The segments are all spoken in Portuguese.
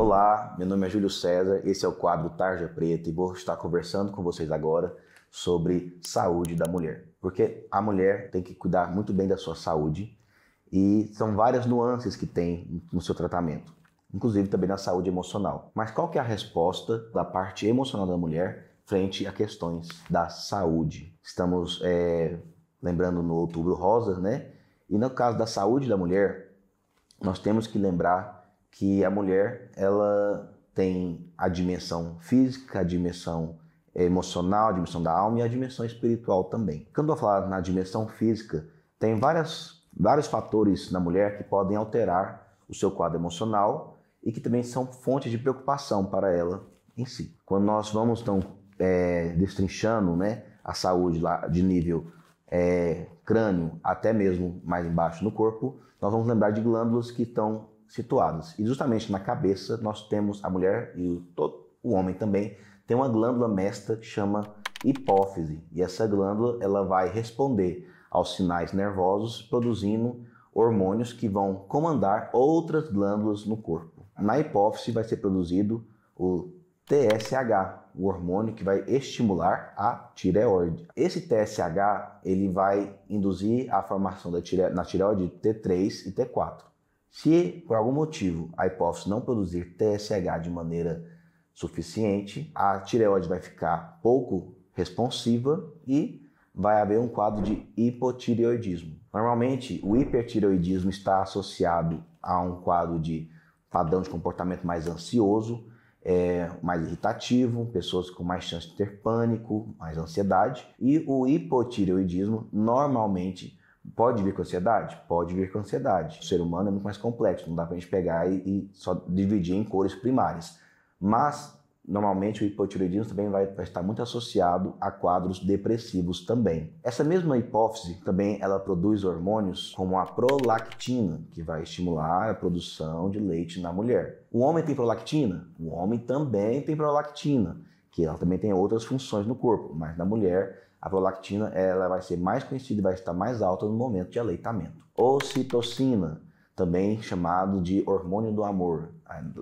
Olá, meu nome é Júlio César, esse é o quadro Tarja Preta e vou estar conversando com vocês agora sobre saúde da mulher. Porque a mulher tem que cuidar muito bem da sua saúde e são várias nuances que tem no seu tratamento, inclusive também na saúde emocional. Mas qual que é a resposta da parte emocional da mulher frente a questões da saúde? Estamos lembrando no Outubro Rosa, né? E no caso da saúde da mulher, nós temos que lembrar que a mulher ela tem a dimensão física, a dimensão emocional, a dimensão da alma e a dimensão espiritual também. Quando eu falar na dimensão física, tem vários fatores na mulher que podem alterar o seu quadro emocional e que também são fontes de preocupação para ela em si. Quando nós vamos então destrinchando, né, a saúde lá de nível crânio até mesmo mais embaixo no corpo, nós vamos lembrar de glândulas que estão situadas. E justamente na cabeça nós temos a mulher e o homem também tem uma glândula mestra que chama hipófise. E essa glândula ela vai responder aos sinais nervosos produzindo hormônios que vão comandar outras glândulas no corpo. Na hipófise vai ser produzido o TSH, o hormônio que vai estimular a tireoide. Esse TSH ele vai induzir a formação na tireoide T3 e T4. Se por algum motivo a hipófise não produzir TSH de maneira suficiente, a tireoide vai ficar pouco responsiva e vai haver um quadro de hipotireoidismo. Normalmente, o hipertireoidismo está associado a um quadro de padrão de comportamento mais ansioso, mais irritativo, pessoas com mais chance de ter pânico, mais ansiedade. E o hipotireoidismo normalmente pode vir com ansiedade? Pode vir com ansiedade. O ser humano é muito mais complexo, não dá pra gente pegar e só dividir em cores primárias. Mas, normalmente, o hipotireoidismo também vai estar muito associado a quadros depressivos também. Essa mesma hipófise também ela produz hormônios como a prolactina, que vai estimular a produção de leite na mulher. O homem tem prolactina? O homem também tem prolactina, que ela também tem outras funções no corpo, mas na mulher a prolactina ela vai ser mais conhecida e vai estar mais alta no momento de aleitamento. Ocitocina, também chamado de hormônio do amor,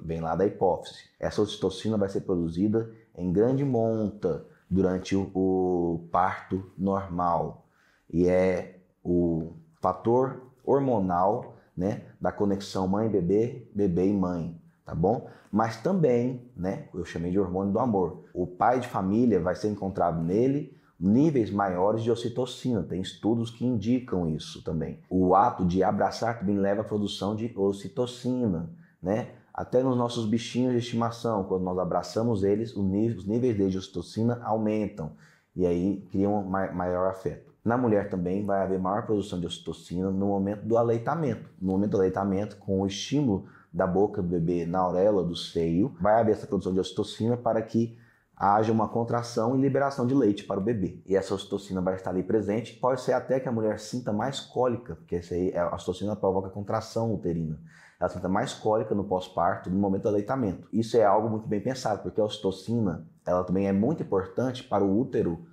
vem lá da hipófise. Essa ocitocina vai ser produzida em grande monta durante o parto normal e é o fator hormonal, né, da conexão mãe-bebê, bebê e mãe. Tá bom? Mas também, né, eu chamei de hormônio do amor. O pai de família vai ser encontrado nele níveis maiores de ocitocina, tem estudos que indicam isso também. O ato de abraçar também leva à produção de ocitocina, né? Até nos nossos bichinhos de estimação, quando nós abraçamos eles, os níveis de ocitocina aumentam e aí criam um maior afeto. Na mulher também vai haver maior produção de ocitocina no momento do aleitamento. No momento do aleitamento, com o estímulo da boca do bebê na auréola do seio, vai haver essa produção de ocitocina para que haja uma contração e liberação de leite para o bebê. E essa ocitocina vai estar ali presente. Pode ser até que a mulher sinta mais cólica, porque a ocitocina provoca contração uterina. Ela sinta mais cólica no pós-parto, no momento do aleitamento. Isso é algo muito bem pensado, porque a ocitocina ela também é muito importante para o útero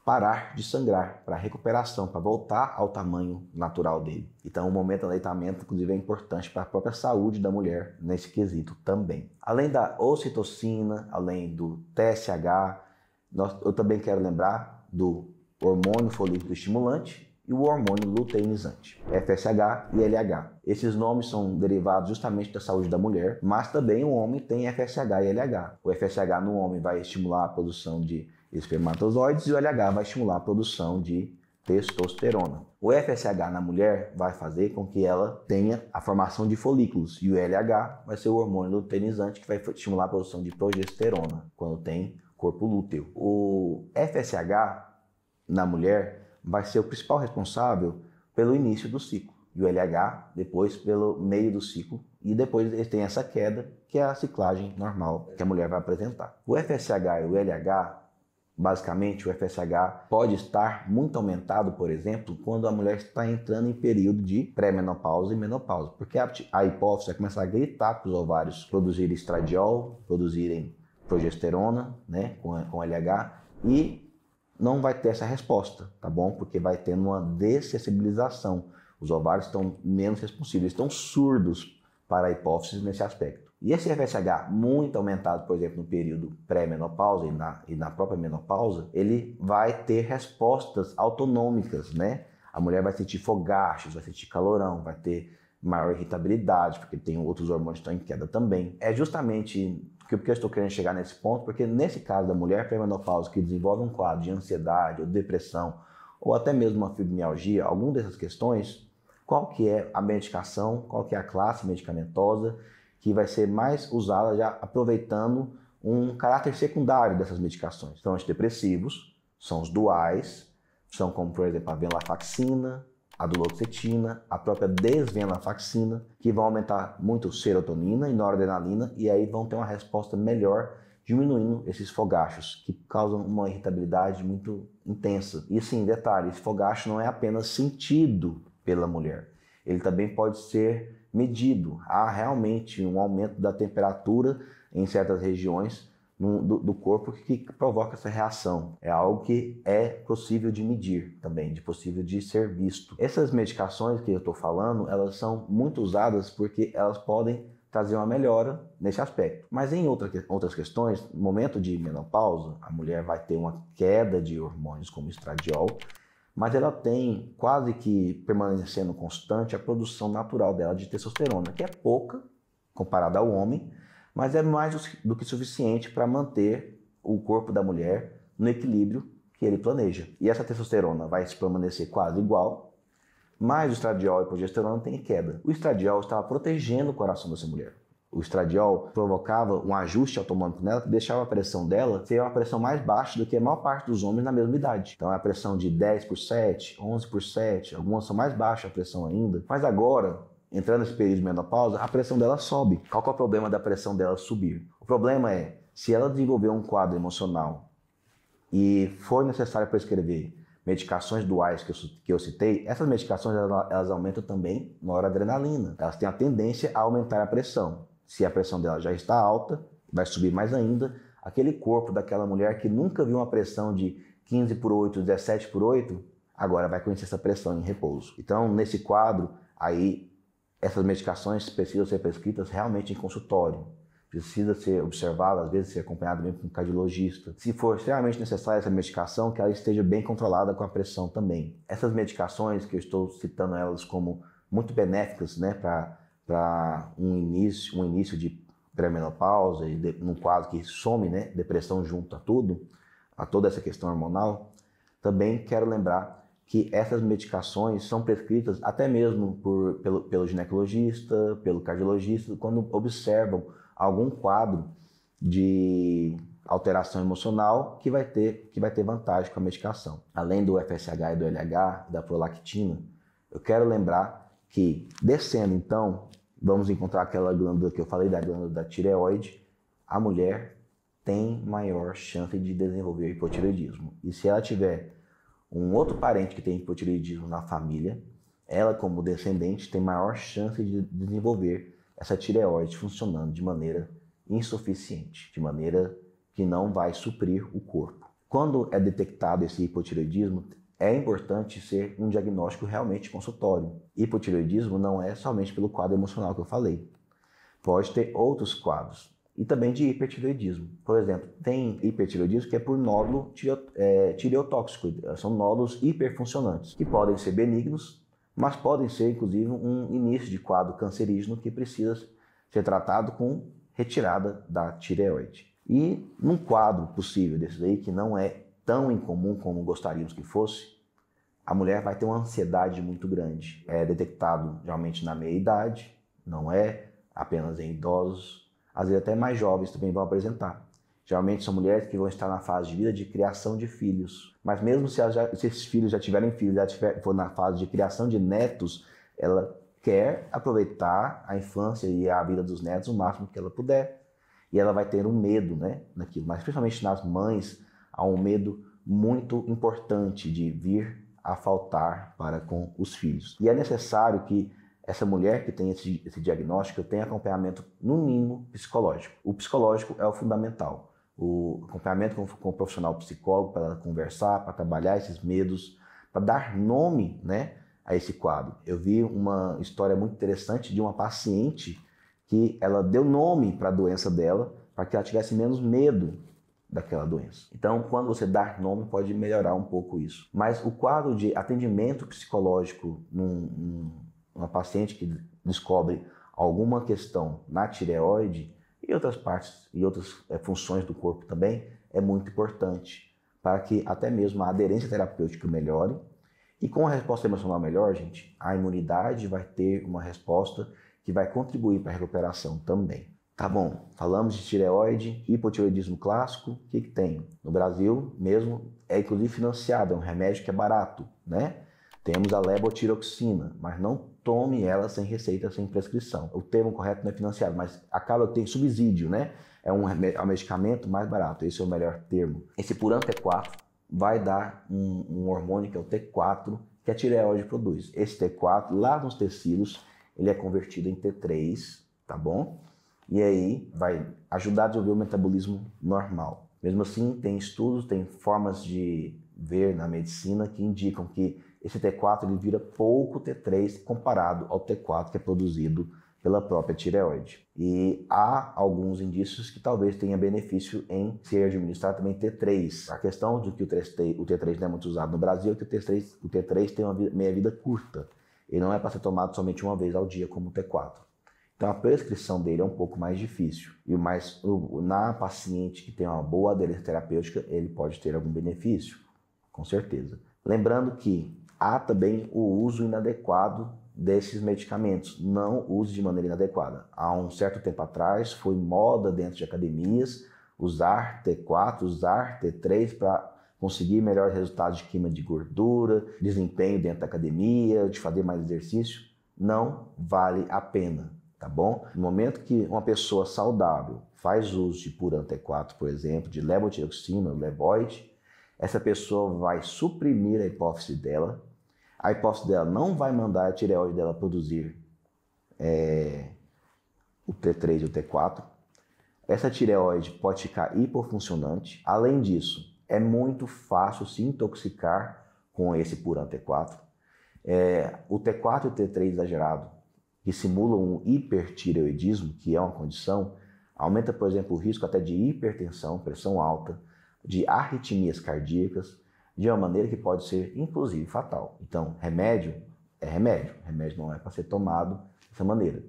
parar de sangrar, para a recuperação, para voltar ao tamanho natural dele. Então o momento do aleitamento, inclusive, é importante para a própria saúde da mulher nesse quesito também. Além da ocitocina, além do TSH, eu também quero lembrar do hormônio folículo estimulante e o hormônio luteinizante, FSH e LH. Esses nomes são derivados justamente da saúde da mulher, mas também o homem tem FSH e LH. O FSH no homem vai estimular a produção de espermatozoides e o LH vai estimular a produção de testosterona. O FSH na mulher vai fazer com que ela tenha a formação de folículos e o LH vai ser o hormônio luteinizante que vai estimular a produção de progesterona quando tem corpo lúteo. O FSH na mulher vai ser o principal responsável pelo início do ciclo e o LH depois pelo meio do ciclo e depois ele tem essa queda que é a ciclagem normal que a mulher vai apresentar. O FSH e o LH, basicamente, o FSH pode estar muito aumentado, por exemplo, quando a mulher está entrando em período de pré-menopausa e menopausa, porque a hipófise vai começar a gritar para os ovários produzirem estradiol, produzirem progesterona, né, com LH, e não vai ter essa resposta, tá bom? Porque vai tendo uma dessensibilização. Os ovários estão menos responsivos, estão surdos para a hipófise nesse aspecto. E esse FSH muito aumentado, por exemplo, no período pré-menopausa e na própria menopausa, ele vai ter respostas autonômicas, né? A mulher vai sentir fogachos, vai sentir calorão, vai ter maior irritabilidade, porque tem outros hormônios que estão em queda também. É justamente porque eu estou querendo chegar nesse ponto, porque nesse caso da mulher pré-menopausa que desenvolve um quadro de ansiedade ou depressão, ou até mesmo uma fibromialgia, alguma dessas questões, qual que é a medicação, qual que é a classe medicamentosa que vai ser mais usada já aproveitando um caráter secundário dessas medicações. São antidepressivos, são os duais, são como, por exemplo, a venlafaxina, a duloxetina, a própria desvenlafaxina, que vão aumentar muito serotonina e noradrenalina e aí vão ter uma resposta melhor, diminuindo esses fogachos, que causam uma irritabilidade muito intensa. E sim, detalhe, esse fogacho não é apenas sentido pela mulher, ele também pode ser medido. Há realmente um aumento da temperatura em certas regiões do corpo que provoca essa reação. É algo que é possível de medir também, de possível de ser visto. Essas medicações que eu estou falando, elas são muito usadas porque elas podem trazer uma melhora nesse aspecto. Mas em outras questões, no momento de menopausa, a mulher vai ter uma queda de hormônios como estradiol, mas ela tem quase que permanecendo constante a produção natural dela de testosterona, que é pouca comparada ao homem, mas é mais do que suficiente para manter o corpo da mulher no equilíbrio que ele planeja. E essa testosterona vai permanecer quase igual, mas o estradiol e a progesterona têm queda. O estradiol estava protegendo o coração dessa mulher. O estradiol provocava um ajuste autonômico nela que deixava a pressão dela ter uma pressão mais baixa do que a maior parte dos homens na mesma idade. Então é a pressão de 10/7, 11/7, algumas são mais baixas a pressão ainda. Mas agora, entrando nesse período de menopausa, a pressão dela sobe. Qual que é o problema da pressão dela subir? O problema é, se ela desenvolver um quadro emocional e for necessário prescrever medicações duais que eu citei, essas medicações elas aumentam também noradrenalina. Elas têm a tendência a aumentar a pressão. Se a pressão dela já está alta, vai subir mais ainda. Aquele corpo daquela mulher que nunca viu uma pressão de 15/8, 17/8, agora vai conhecer essa pressão em repouso. Então, nesse quadro, aí essas medicações precisam ser prescritas realmente em consultório. Precisa ser observada, às vezes ser acompanhado mesmo com um cardiologista. Se for extremamente necessária essa medicação, que ela esteja bem controlada com a pressão também. Essas medicações, que eu estou citando elas como muito benéficas, né, para um início de pré-menopausa, num quadro que some, né, depressão junto a tudo, a toda essa questão hormonal, também quero lembrar que essas medicações são prescritas até mesmo pelo ginecologista, pelo cardiologista, quando observam algum quadro de alteração emocional que vai ter vantagem com a medicação. Além do FSH e do LH, da prolactina, eu quero lembrar que, descendo então, vamos encontrar aquela glândula que eu falei, da glândula da tireoide, a mulher tem maior chance de desenvolver hipotireoidismo. E se ela tiver um outro parente que tem hipotireoidismo na família, ela, como descendente, tem maior chance de desenvolver essa tireoide funcionando de maneira insuficiente, de maneira que não vai suprir o corpo. Quando é detectado esse hipotireoidismo, é importante ser um diagnóstico realmente consultório. Hipotireoidismo não é somente pelo quadro emocional que eu falei. Pode ter outros quadros. E também de hipertireoidismo. Por exemplo, tem hipertireoidismo que é por nódulo tireotóxico. São nódulos hiperfuncionantes, que podem ser benignos, mas podem ser, inclusive, um início de quadro cancerígeno que precisa ser tratado com retirada da tireoide. E num quadro possível desse aí, que não é tão incomum como gostaríamos que fosse, a mulher vai ter uma ansiedade muito grande. É detectado geralmente na meia-idade, não é apenas em idosos, às vezes até mais jovens também vão apresentar. Geralmente são mulheres que vão estar na fase de vida de criação de filhos. Mas mesmo se esses filhos já tiverem filhos, for na fase de criação de netos, ela quer aproveitar a infância e a vida dos netos o máximo que ela puder. E ela vai ter um medo, né, naquilo. Mas principalmente nas mães, há um medo muito importante de vir a faltar para com os filhos. E é necessário que essa mulher que tem esse diagnóstico tenha acompanhamento, no mínimo, psicológico. O psicológico é o fundamental. O acompanhamento com o profissional psicólogo para conversar, para trabalhar esses medos, para dar nome, né, a esse quadro. Eu vi uma história muito interessante de uma paciente que ela deu nome para a doença dela, para que ela tivesse menos medo daquela doença. Então, quando você dá nome, pode melhorar um pouco isso. Mas o quadro de atendimento psicológico numa paciente que descobre alguma questão na tireoide e outras partes e outras funções do corpo também é muito importante para que até mesmo a aderência terapêutica melhore. E com a resposta emocional melhor, gente, a imunidade vai ter uma resposta que vai contribuir para a recuperação também. Tá bom, falamos de tireoide, hipotireoidismo clássico, o que tem? No Brasil mesmo é inclusive financiado, é um remédio que é barato, né? Temos a levotiroxina, mas não tome ela sem receita, sem prescrição. O termo correto não é financiado, mas acaba que tem subsídio, né? É um medicamento mais barato, esse é o melhor termo. Esse Puran T4 vai dar um hormônio que é o T4, que a tireoide produz. Esse T4, lá nos tecidos, ele é convertido em T3, tá bom? E aí vai ajudar a desenvolver o metabolismo normal. Mesmo assim, tem estudos, tem formas de ver na medicina que indicam que esse T4 ele vira pouco T3 comparado ao T4 que é produzido pela própria tireoide. E há alguns indícios que talvez tenha benefício em ser administrado também T3. A questão de que o T3 não é muito usado no Brasil é que o T3 tem uma meia-vida curta. Ele não é para ser tomado somente uma vez ao dia como o T4. Então a prescrição dele é um pouco mais difícil. Na paciente que tem uma boa aderência terapêutica, ele pode ter algum benefício, com certeza. Lembrando que há também o uso inadequado desses medicamentos. Não use de maneira inadequada. Há um certo tempo atrás, foi moda dentro de academias usar T4, usar T3 para conseguir melhores resultados de queima de gordura, desempenho dentro da academia, de fazer mais exercício. Não vale a pena. Tá bom? No momento que uma pessoa saudável faz uso de Puran T4, por exemplo, de levotiroxina, levoide, essa pessoa vai suprimir a hipófise dela. A hipófise dela não vai mandar a tireoide dela produzir o T3 e o T4. Essa tireoide pode ficar hipofuncionante. Além disso, é muito fácil se intoxicar com esse Puran T4. O T4 e o T3 exagerado que simulam um hipertireoidismo, que é uma condição, aumenta, por exemplo, o risco até de hipertensão, pressão alta, de arritmias cardíacas, de uma maneira que pode ser, inclusive, fatal. Então, remédio é remédio. Remédio não é para ser tomado dessa maneira.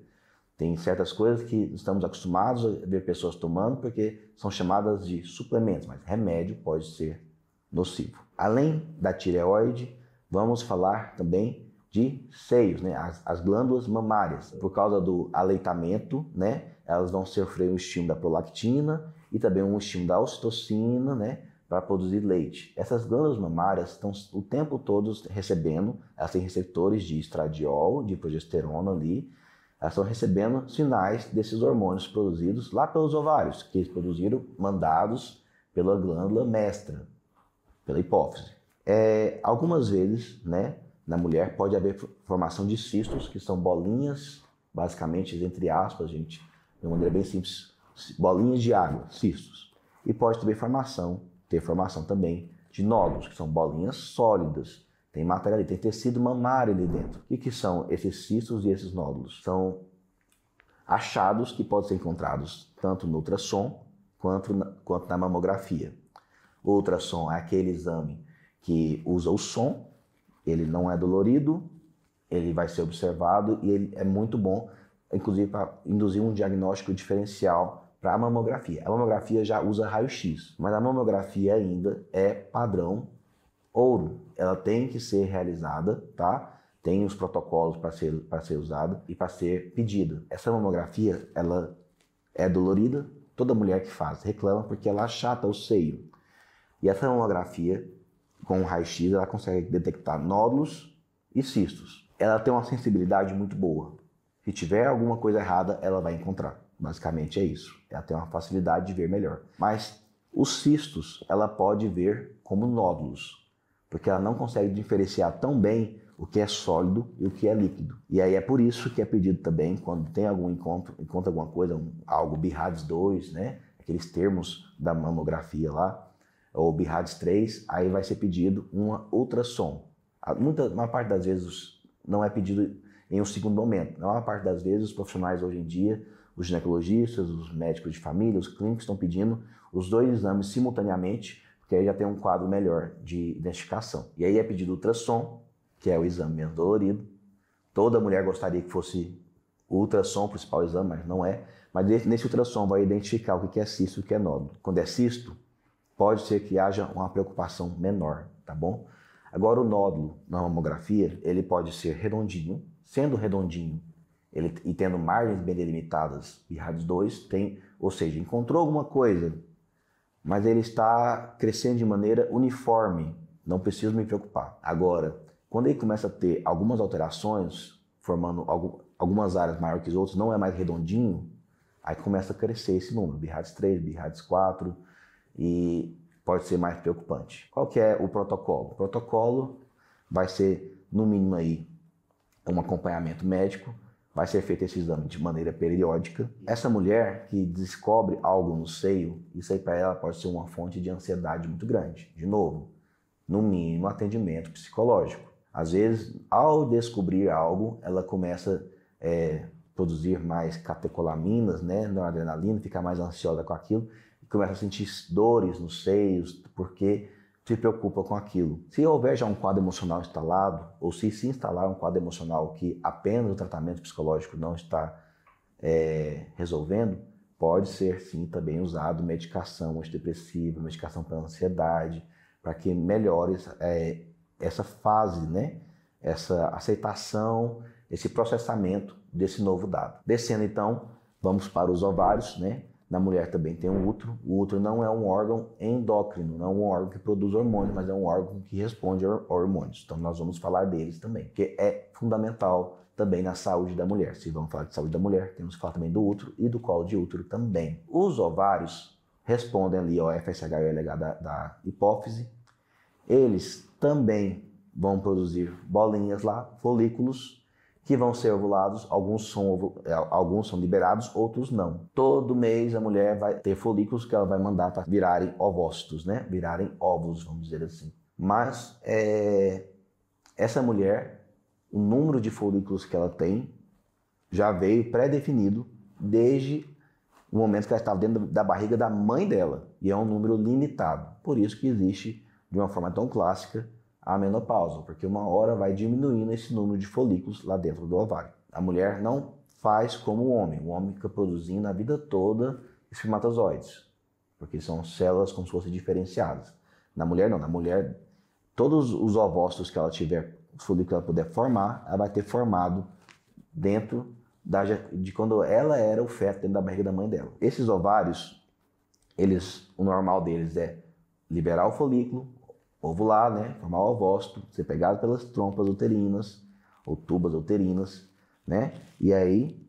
Tem certas coisas que estamos acostumados a ver pessoas tomando porque são chamadas de suplementos, mas remédio pode ser nocivo. Além da tireoide, vamos falar também de seios, né? As glândulas mamárias. Por causa do aleitamento, né? Elas vão sofrer um estímulo da prolactina e também um estímulo da ocitocina, né? Para produzir leite. Essas glândulas mamárias estão o tempo todo recebendo, elas têm receptores de estradiol, de progesterona ali, elas estão recebendo sinais desses hormônios produzidos lá pelos ovários, que eles produziram mandados pela glândula mestra, pela hipófise. Algumas vezes, né? Na mulher pode haver formação de cistos, que são bolinhas, basicamente, entre aspas, gente, de uma maneira bem simples, bolinhas de água, cistos. E pode ter formação também de nódulos, que são bolinhas sólidas. Tem matéria ali, tem tecido mamário ali dentro. O que são esses cistos e esses nódulos? São achados que podem ser encontrados tanto no ultrassom quanto na mamografia. O ultrassom é aquele exame que usa o som, ele não é dolorido, ele vai ser observado e ele é muito bom, inclusive para induzir um diagnóstico diferencial para a mamografia. A mamografia já usa raio-x, mas a mamografia ainda é padrão ouro. Ela tem que ser realizada, tá? Tem os protocolos para ser usada e para ser pedida. Essa mamografia, ela é dolorida, toda mulher que faz reclama porque ela achata o seio. E essa mamografia, com o raio-x, ela consegue detectar nódulos e cistos. Ela tem uma sensibilidade muito boa. Se tiver alguma coisa errada, ela vai encontrar. Basicamente é isso. Ela tem uma facilidade de ver melhor. Mas os cistos, ela pode ver como nódulos, porque ela não consegue diferenciar tão bem o que é sólido e o que é líquido. E aí é por isso que é pedido também, quando tem algum encontra alguma coisa, algo BIRADS 2, né? Aqueles termos da mamografia lá, ou BIRADS 3, aí vai ser pedido uma ultrassom. A maior parte das vezes não é pedido em um segundo momento. Na maior parte das vezes, os profissionais hoje em dia os ginecologistas, os médicos de família, os clínicos estão pedindo os 2 exames simultaneamente, porque aí já tem um quadro melhor de identificação. E aí é pedido o ultrassom, que é o exame menos dolorido. Toda mulher gostaria que fosse o ultrassom o principal exame, mas não é. Mas nesse ultrassom vai identificar o que é cisto e o que é nódulo. Quando é cisto, pode ser que haja uma preocupação menor, tá bom? Agora o nódulo na mamografia, ele pode ser redondinho. Sendo redondinho e tendo margens bem delimitadas, BIRADS 2 ou seja, encontrou alguma coisa, mas ele está crescendo de maneira uniforme, não preciso me preocupar. Agora, quando ele começa a ter algumas alterações, formando algumas áreas maiores que as outras, não é mais redondinho, aí começa a crescer esse número, BIRADS 3, BIRADS 4, e pode ser mais preocupante. Qual que é o protocolo? O protocolo vai ser, no mínimo, aí, um acompanhamento médico, vai ser feito esse exame de maneira periódica. Essa mulher que descobre algo no seio, isso aí para ela pode ser uma fonte de ansiedade muito grande. De novo, no mínimo, atendimento psicológico. Às vezes, ao descobrir algo, ela começa a produzir mais catecolaminas, né, noradrenalina, fica mais ansiosa com aquilo, e começa a sentir dores nos seios, porque se preocupa com aquilo. Se houver já um quadro emocional instalado, ou se instalar um quadro emocional que apenas o tratamento psicológico não está resolvendo, pode ser sim também usado medicação antidepressiva, medicação para ansiedade, para que melhore essa fase, né? Essa aceitação, esse processamento desse novo dado. Descendo então, vamos para os ovários, né? Na mulher também tem o útero. O útero não é um órgão endócrino, não é um órgão que produz hormônios, mas é um órgão que responde a hormônios. Então nós vamos falar deles também, porque é fundamental também na saúde da mulher. Se vamos falar de saúde da mulher, temos que falar também do útero e do colo de útero também. Os ovários respondem ali ao FSH e LH da hipófise. Eles também vão produzir bolinhas lá, folículos, que vão ser ovulados, alguns são liberados, outros não. Todo mês a mulher vai ter folículos que ela vai mandar para virarem ovócitos, né? Virarem óvulos, vamos dizer assim. Mas essa mulher, o número de folículos que ela tem já veio pré-definido desde o momento que ela estava dentro da barriga da mãe dela. E é um número limitado. Por isso que existe, de uma forma tão clássica, a menopausa, porque uma hora vai diminuindo esse número de folículos lá dentro do ovário. A mulher não faz como o homem fica produzindo a vida toda espermatozoides, porque são células como se fossem diferenciadas. Na mulher não, na mulher todos os ovócitos que ela tiver, os folículos que ela puder formar, ela vai ter formado dentro de quando ela era o feto dentro da barriga da mãe dela. Esses ovários, o normal deles é liberar o folículo, ovular, né, formar o ovócito, ser pegado pelas trompas uterinas ou tubas uterinas, né, e aí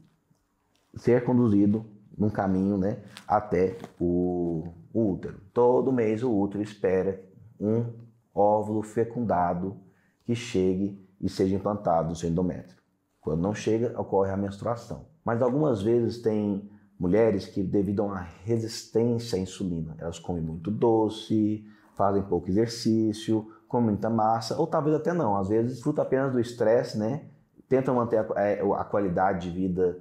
ser conduzido num caminho, né, até o útero. Todo mês o útero espera um óvulo fecundado que chegue e seja implantado no seu endométrio. Quando não chega, ocorre a menstruação. Mas algumas vezes tem mulheres que, devido a uma resistência à insulina, elas comem muito doce, fazem pouco exercício, comem muita massa, ou talvez até não, às vezes fruto apenas do estresse, né? Tentam manter a qualidade de vida,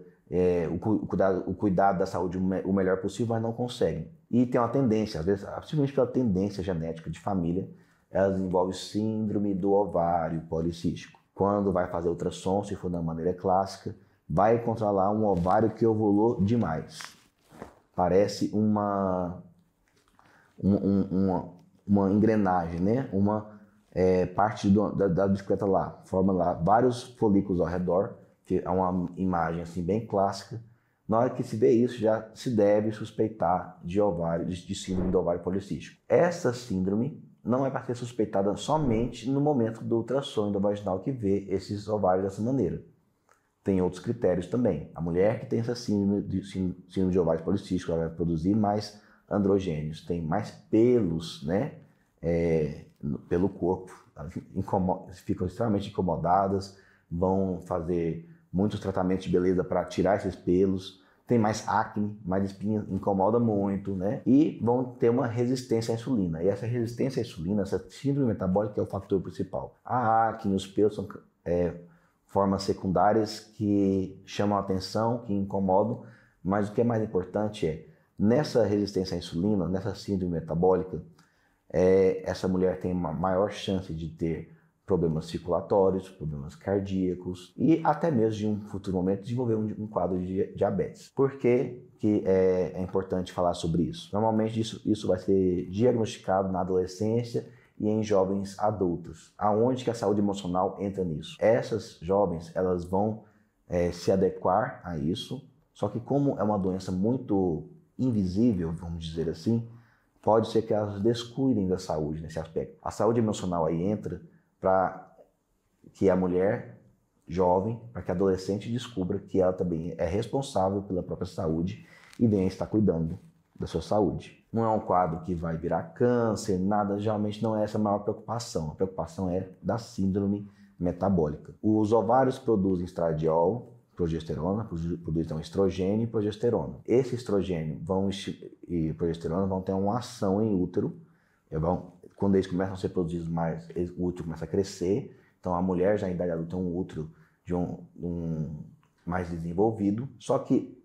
o cuidado da saúde o melhor possível, mas não conseguem. E tem uma tendência, às vezes, simplesmente pela tendência genética de família, elas desenvolvem síndrome do ovário policístico. Quando vai fazer ultrassom, se for da maneira clássica, vai encontrar lá um ovário que ovulou demais. Parece uma engrenagem, né? Uma parte da bicicleta lá, forma lá vários folículos ao redor, que é uma imagem assim bem clássica. Na hora que se vê isso, já se deve suspeitar de síndrome do ovário policístico. Essa síndrome não é para ser suspeitada somente no momento do ultrassom endovaginal que vê esses ovários dessa maneira. Tem outros critérios também. A mulher que tem essa síndrome de ovário policístico, ela vai produzir mais androgênios, tem mais pelos, né, pelo corpo, ficam extremamente incomodadas, vão fazer muitos tratamentos de beleza para tirar esses pelos, tem mais acne, mais espinha, incomoda muito, né, e vão ter uma resistência à insulina. E essa resistência à insulina, essa síndrome metabólica é o fator principal. A acne, os pelos são formas secundárias que chamam a atenção, que incomodam, Mas o que é mais importante é, nessa resistência à insulina, nessa síndrome metabólica, essa mulher tem uma maior chance de ter problemas circulatórios, problemas cardíacos e até mesmo, de um futuro momento, desenvolver um quadro de diabetes. Por que é importante falar sobre isso? Normalmente isso vai ser diagnosticado na adolescência e em jovens adultos. Aonde que a saúde emocional entra nisso? Essas jovens, elas vão se adequar a isso, só que como é uma doença muito invisível, vamos dizer assim, pode ser que elas descuidem da saúde nesse aspecto. A saúde emocional aí entra para que a mulher jovem, para que a adolescente descubra que ela também é responsável pela própria saúde e venha estar cuidando da sua saúde. Não é um quadro que vai virar câncer, nada, geralmente não é essa a maior preocupação. A preocupação é da síndrome metabólica. Os ovários produzem estradiol, progesterona, produzem então estrogênio e progesterona. Esse estrogênio e progesterona vão ter uma ação em útero. Quando eles começam a ser produzidos mais, o útero começa a crescer. Então a mulher já em idade adulta tem um útero de mais desenvolvido. Só que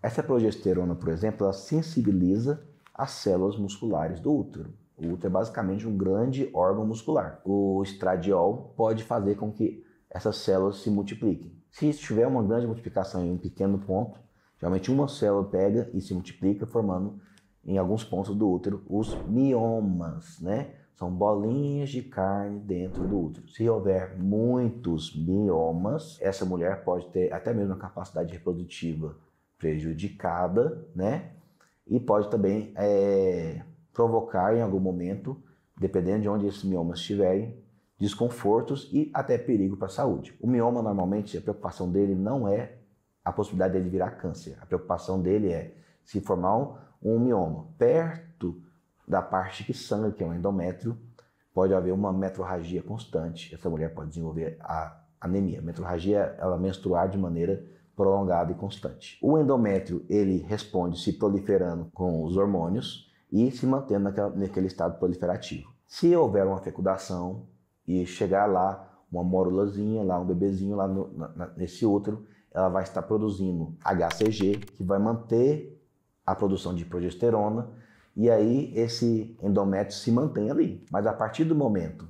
essa progesterona, por exemplo, ela sensibiliza as células musculares do útero. O útero é basicamente um grande órgão muscular. O estradiol pode fazer com que essas células se multipliquem. Se tiver uma grande multiplicação em um pequeno ponto, geralmente uma célula pega e se multiplica, formando em alguns pontos do útero os miomas, né? São bolinhas de carne dentro do útero. Se houver muitos miomas, essa mulher pode ter até mesmo a capacidade reprodutiva prejudicada, né? E pode também provocar em algum momento, dependendo de onde esses miomas estiverem, desconfortos e até perigo para a saúde. O mioma, normalmente, a preocupação dele não é a possibilidade dele virar câncer. A preocupação dele é se formar um mioma perto da parte que sangra, que é o endométrio, pode haver uma metrorragia constante. Essa mulher pode desenvolver a anemia. A metrorragia, ela menstruar de maneira prolongada e constante. O endométrio, ele responde se proliferando com os hormônios e se mantendo naquele estado proliferativo. Se houver uma fecundação e chegar lá uma mórulazinha, lá um bebezinho lá nesse útero, ela vai estar produzindo HCG, que vai manter a produção de progesterona, e aí esse endométrio se mantém ali. Mas a partir do momento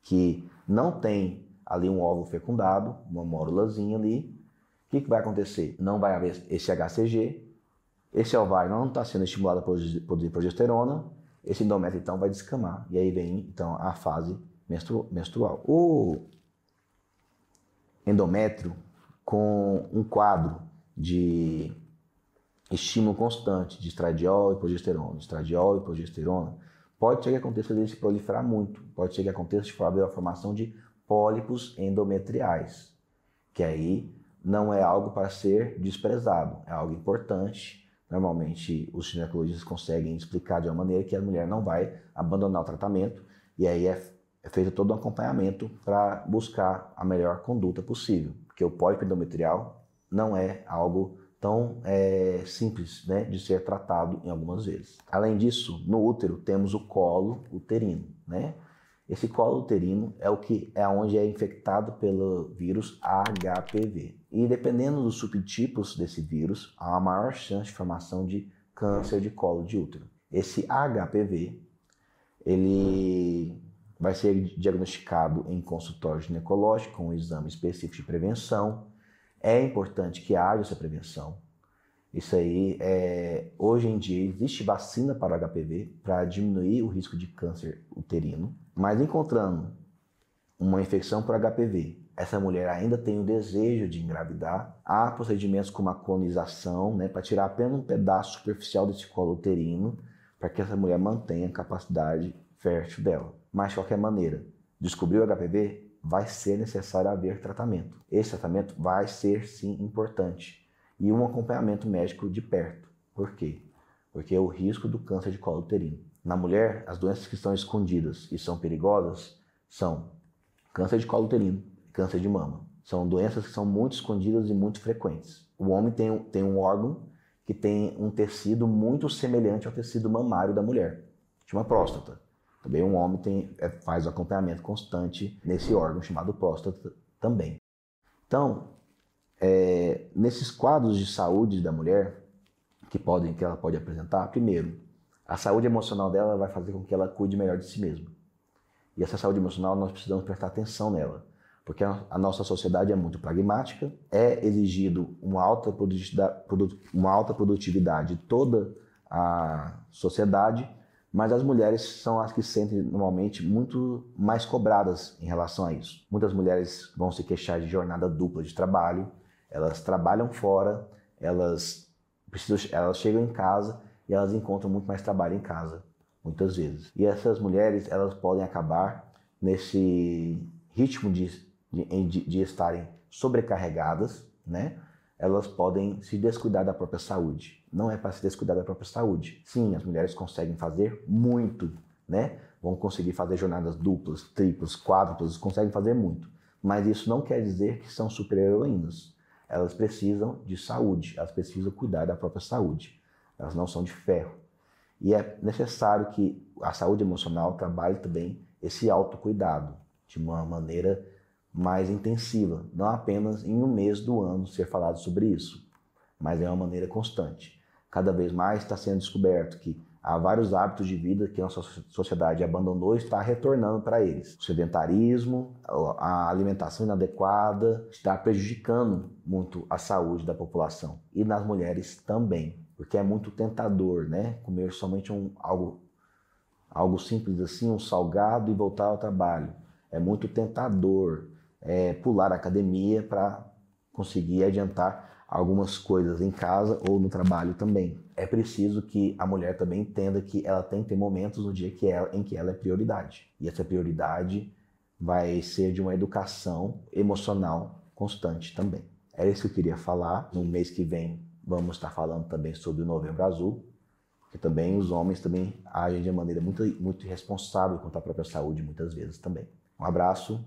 que não tem ali um óvulo fecundado, uma mórulazinha ali, o que vai acontecer? Não vai haver esse HCG, esse ovário não está sendo estimulado a produzir progesterona, esse endométrio então vai descamar, e aí vem então a fase menstrual. O endométrio, com um quadro de estímulo constante de estradiol e progesterona, pode ser que aconteça de se proliferar muito, pode ser que aconteça de haver a formação de pólipos endometriais, que aí não é algo para ser desprezado, é algo importante. Normalmente os ginecologistas conseguem explicar de uma maneira que a mulher não vai abandonar o tratamento, e aí é feito todo um acompanhamento para buscar a melhor conduta possível, porque o pólipo endometrial não é algo tão simples, né, de ser tratado em algumas vezes. Além disso, no útero temos o colo uterino, né? Esse colo uterino é onde é infectado pelo vírus HPV. E dependendo dos subtipos desse vírus, há uma maior chance de formação de câncer de colo de útero. Esse HPV, ele vai ser diagnosticado em consultório ginecológico com um exame específico de prevenção. É importante que haja essa prevenção. Isso aí, hoje em dia, existe vacina para o HPV para diminuir o risco de câncer uterino, mas encontrando uma infecção por HPV, essa mulher ainda tem o desejo de engravidar, há procedimentos como a colonização, né, para tirar apenas um pedaço superficial desse colo uterino, para que essa mulher mantenha a capacidade fértil dela. Mas, de qualquer maneira, descobrir o HPV, vai ser necessário haver tratamento. Esse tratamento vai ser, sim, importante. E um acompanhamento médico de perto. Por quê? Porque é o risco do câncer de colo uterino. Na mulher, as doenças que estão escondidas e são perigosas são câncer de colo uterino e câncer de mama. São doenças que são muito escondidas e muito frequentes. O homem tem um órgão que tem um tecido muito semelhante ao tecido mamário da mulher, chama próstata. Também um homem faz o acompanhamento constante nesse órgão chamado próstata também. Então, Nesses quadros de saúde da mulher que ela pode apresentar, primeiro, a saúde emocional dela vai fazer com que ela cuide melhor de si mesma. E essa saúde emocional nós precisamos prestar atenção nela, porque a nossa sociedade é muito pragmática, é exigido uma alta produtividade de toda a sociedade, mas as mulheres são as que se sentem normalmente muito mais cobradas em relação a isso. Muitas mulheres vão se queixar de jornada dupla de trabalho, elas trabalham fora, elas chegam em casa e elas encontram muito mais trabalho em casa, muitas vezes. E essas mulheres, elas podem acabar nesse ritmo de estarem sobrecarregadas, né? Elas podem se descuidar da própria saúde. Não é para se descuidar da própria saúde. Sim, as mulheres conseguem fazer muito, né? Vão conseguir fazer jornadas duplas, triplas, quádruplas, conseguem fazer muito. Mas isso não quer dizer que são super-heroínas. Elas precisam de saúde, elas precisam cuidar da própria saúde. Elas não são de ferro. E é necessário que a saúde emocional trabalhe também esse autocuidado de uma maneira mais intensiva, não apenas em um mês do ano ser falado sobre isso, mas é uma maneira constante. Cada vez mais está sendo descoberto que há vários hábitos de vida que a nossa sociedade abandonou e está retornando para eles. O sedentarismo, a alimentação inadequada está prejudicando muito a saúde da população e nas mulheres também, porque é muito tentador, né? Comer somente algo simples assim, um salgado e voltar ao trabalho. É muito tentador pular a academia para conseguir adiantar algumas coisas em casa ou no trabalho também. É preciso que a mulher também entenda que ela tem que ter momentos no dia em que ela é prioridade. E essa prioridade vai ser de uma educação emocional constante também. Era isso que eu queria falar. No mês que vem vamos estar falando também sobre o Novembro Azul, porque também os homens também agem de maneira muito, muito irresponsável quanto à própria saúde muitas vezes também. Um abraço.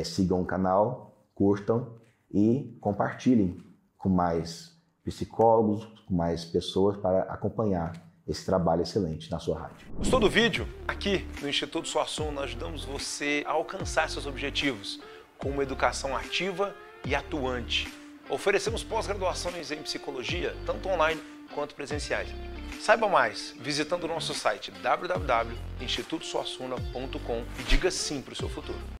Sigam o canal, curtam e compartilhem com mais psicólogos, com mais pessoas para acompanhar esse trabalho excelente na sua rádio. Gostou do vídeo? Aqui no Instituto Suassuna nós ajudamos você a alcançar seus objetivos com uma educação ativa e atuante. Oferecemos pós-graduações em psicologia, tanto online quanto presenciais. Saiba mais visitando o nosso site www.institutosuassuna.com e diga sim para o seu futuro.